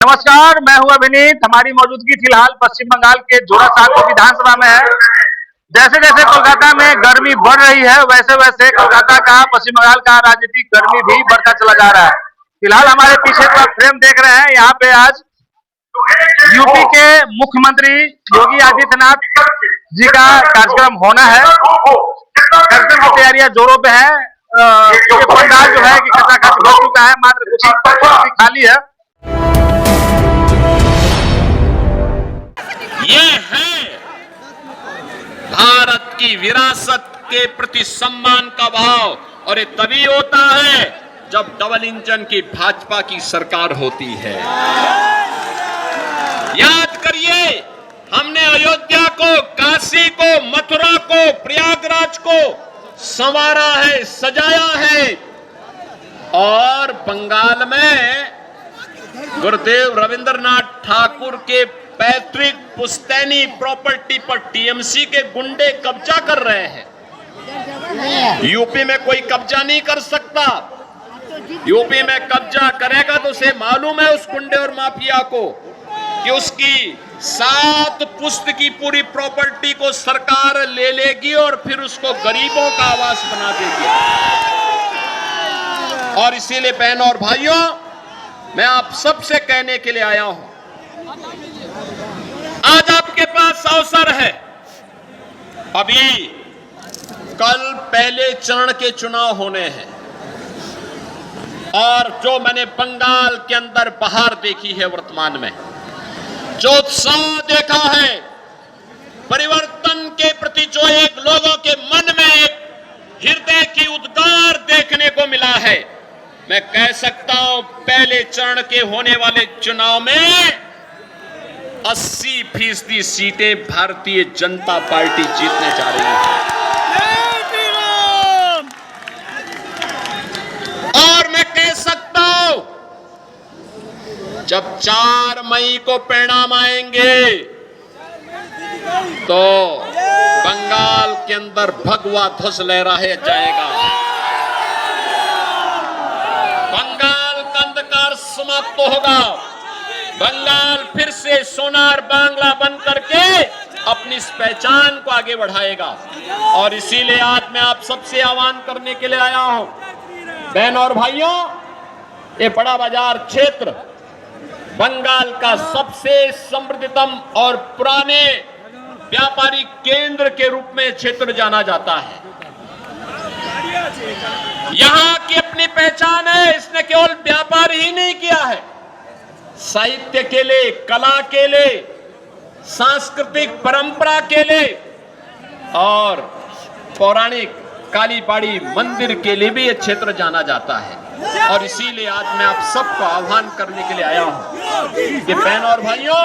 नमस्कार, मैं हूं अभिनीत। हमारी मौजूदगी फिलहाल पश्चिम बंगाल के जोरासांको विधानसभा में है। जैसे जैसे कोलकाता में गर्मी बढ़ रही है, वैसे वैसे कोलकाता का, पश्चिम बंगाल का राजनीतिक गर्मी भी बढ़ता चला जा रहा है। फिलहाल हमारे पीछे जो आप फ्रेम देख रहे हैं, यहाँ पे आज यूपी के मुख्यमंत्री योगी आदित्यनाथ जी का कार्यक्रम होना है। कार्यक्रम की तैयारियां जोरों पे है। ये पंडाल जो है कि खचाखच भर चुका है, मात्र कुछ ही खाली है। ये है भारत की विरासत के प्रति सम्मान का भाव, और ये तभी होता है जब डबल इंजन की भाजपा की सरकार होती है। याद करिए, हमने अयोध्या को, काशी को, मथुरा को, प्रयागराज को संवारा है, सजाया है, और बंगाल में गुरुदेव रविंद्रनाथ ठाकुर के पैतृक पुश्तैनी प्रॉपर्टी पर टीएमसी के गुंडे कब्जा कर रहे हैं। यूपी में कोई कब्जा नहीं कर सकता। यूपी में कब्जा करेगा तो उसे मालूम है, उस गुंडे और माफिया को, कि उसकी 7 पुश्त की पूरी प्रॉपर्टी को सरकार ले लेगी और फिर उसको गरीबों का आवास बना देगी। और इसीलिए बहनों और भाइयों, मैं आप सबसे कहने के लिए आया हूं, आज आपके पास अवसर है। अभी कल पहले चरण के चुनाव होने हैं, और जो मैंने बंगाल के अंदर बहार देखी है, वर्तमान में जो उत्साह देखा है, परिवर्तन के प्रति जो एक लोगों के मन में एक हृदय की उद्गार देखने को मिला है, मैं कह सकता हूं पहले चरण के होने वाले चुनाव में 80% सीटें भारतीय जनता पार्टी जीतने जा रही है। और मैं कह सकता हूं, जब 4 मई को परिणाम आएंगे तो बंगाल के अंदर भगवा ध्वज लहराया जाएगा। बंगाल का अंधकार समाप्त होगा। बंगाल फिर से सोनार बांग्ला बन करके अपनी इस पहचान को आगे बढ़ाएगा। और इसीलिए आज मैं आप सबसे आह्वान करने के लिए आया हूं, बहनों और भाइयों, ये बड़ा बाजार क्षेत्र बंगाल का सबसे समृद्धतम और पुराने व्यापारिक केंद्र के रूप में क्षेत्र जाना जाता है। यहां की अपनी पहचान है। इसने केवल व्यापार ही नहीं किया है, साहित्य के लिए, कला के लिए, सांस्कृतिक परंपरा के लिए, और पौराणिक कालीबाड़ी मंदिर के लिए भी यह क्षेत्र जाना जाता है। और इसीलिए आज मैं आप सबको आह्वान करने के लिए आया हूं कि बहनों और भाइयों,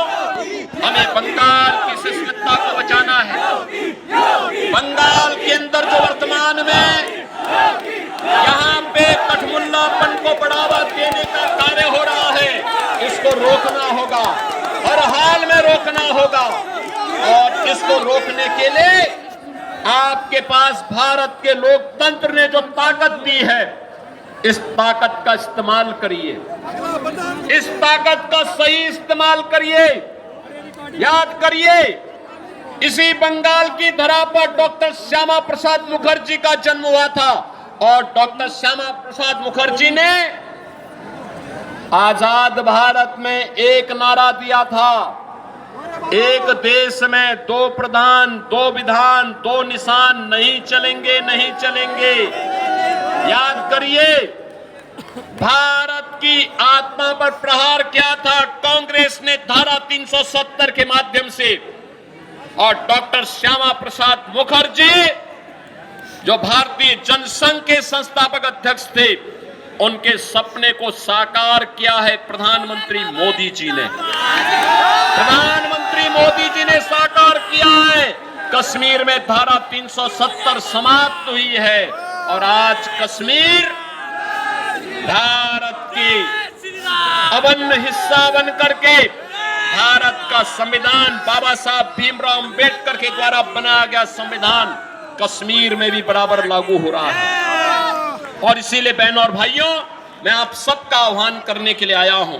हमें बंगाल की संस्कृति को बचाना है। बंगाल के अंदर जो वर्तमान में यहाँ पे कठमुल्लापन को बढ़ावा देने का कार्य हो रहा है, इसको रोकना होगा, हर हाल में रोकना होगा। और इसको रोकने के लिए आपके पास भारत के लोकतंत्र ने जो ताकत दी है, इस ताकत का इस्तेमाल करिए, इस ताकत का सही इस्तेमाल करिए। याद करिए, इसी बंगाल की धरा पर डॉक्टर श्यामा प्रसाद मुखर्जी का जन्म हुआ था, और डॉक्टर श्यामा प्रसाद मुखर्जी ने आजाद भारत में एक नारा दिया था, एक देश में 2 प्रधान, 2 विधान, 2 निशान नहीं चलेंगे, नहीं चलेंगे। याद करिए, भारत की आत्मा पर प्रहार किया था कांग्रेस ने धारा 370 के माध्यम से, और डॉक्टर श्यामा प्रसाद मुखर्जी जो भारतीय जनसंघ के संस्थापक अध्यक्ष थे, उनके सपने को साकार किया है प्रधानमंत्री मोदी जी ने। प्रधानमंत्री मोदी जी ने साकार किया है। कश्मीर में धारा 370 समाप्त हुई है, और आज कश्मीर भारत की अभिन्न हिस्सा बन करके भारत का संविधान, बाबा साहब भीमराव अंबेडकर के द्वारा बनाया गया संविधान कश्मीर में भी बराबर लागू हो रहा है। और इसीलिए बहनों और भाइयों, मैं आप सबका आह्वान करने के लिए आया हूं।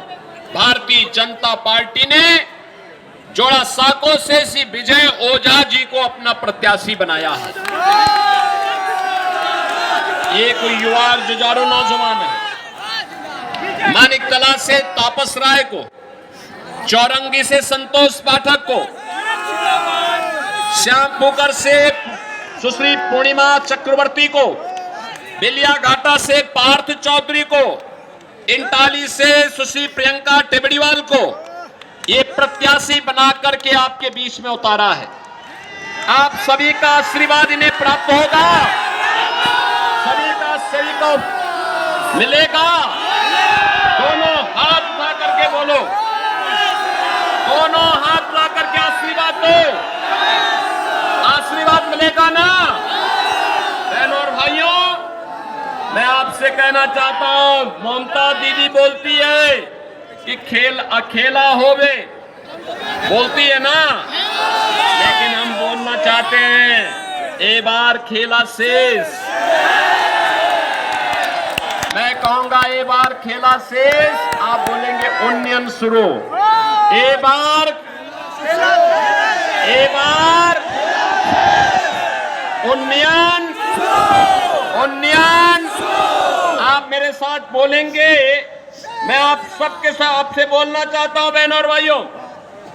भारतीय जनता पार्टी ने जोड़ा साको से श्री विजय ओझा जी को अपना प्रत्याशी बनाया है। ये कोई युवा जुझारू नौजवान है। मानिकतला से तापस राय को, चौरंगी से संतोष पाठक को, श्यामपुकर से सुश्री पूर्णिमा चक्रवर्ती को, बेलिया घाटा से पार्थ चौधरी को, इंटाली से सुश्री प्रियंका टेबड़ीवाल को ये प्रत्याशी बना करके आपके बीच में उतारा है। आप सभी का आशीर्वाद इन्हें प्राप्त होगा, सभी को मिलेगा। दोनों हाथ उठा करके बोलो, दोनों हाथ उठा करके आशीर्वाद दो। आशीर्वाद मिलेगा ना बहनों और भाइयों। मैं आपसे कहना चाहता हूं, ममता दीदी बोलती है कि खेल अकेला होवे, बोलती है ना, लेकिन हम बोलना चाहते हैं ए बार खेला शेष। मैं कहूंगा ए बार खेला शेष, आप बोलेंगे उन्नयन शुरू। ए बार उन्नयन, आप मेरे साथ बोलेंगे। मैं आप सबके साथ आपसे बोलना चाहता हूं बहनों और भाइयों,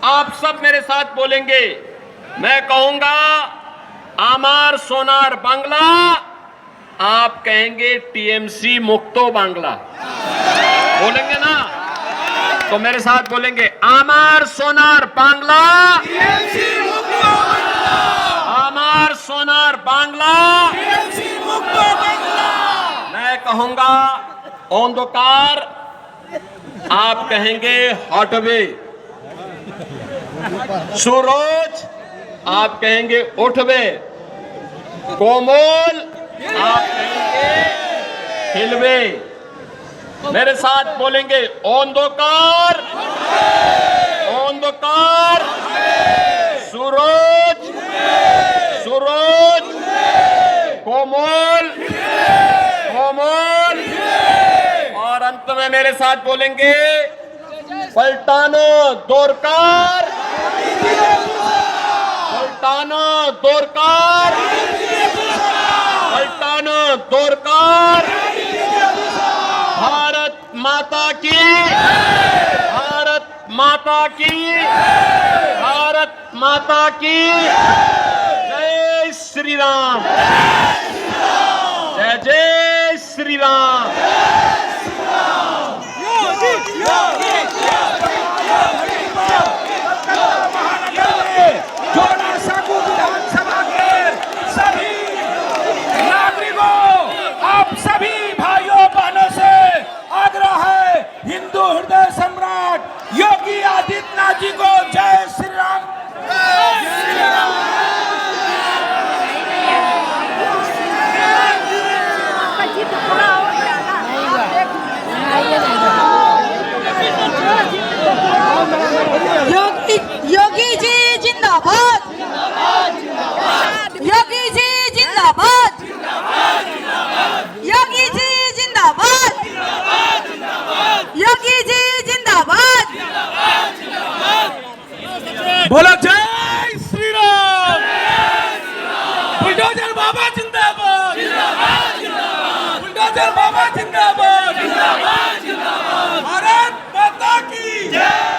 आप सब मेरे साथ बोलेंगे। मैं कहूंगा आमार सोनार बांग्ला, आप कहेंगे टीएमसी मुक्तो बांग्ला, बोलेंगे ना? तो मेरे साथ बोलेंगे आमार सोनार बांग्ला, आमार सोनार बांग्ला। मैं कहूंगा अंधकार, आप कहेंगे हटवे। सूरज, आप कहेंगे उठवे। कोमल, आप कहेंगे हिलवे। मेरे साथ बोलेंगे अंधकार, अंधकार, सूरज, सूरज, कोमल, कोमल, और अंत में मेरे साथ बोलेंगे पलटानो दोरकार, पलटानो दोरकार, पलटानो दोरकार। भारत माता की, भारत माता की, भारत माता की जय श्री राम, जय जय श्री राम। जोड़ा साकू विधानसभा के सभी नागरिकों, आप सभी भाइयों बहनों से आग्रह है, हिंदू हृदय सम्राट योगी आदित्यनाथ जी को जय श्री राम, जय श्री राम। योगी जी जिंदाबाद, योगी जी जिंदाबाद, योगी जी जिंदाबाद, योगी जी जिंदाबाद। बोलो जय श्री राम। बुलडोजर बाबा जिंदाबाद, बुलडोजर बाबा जिंदाबाद, भारत माता की जय।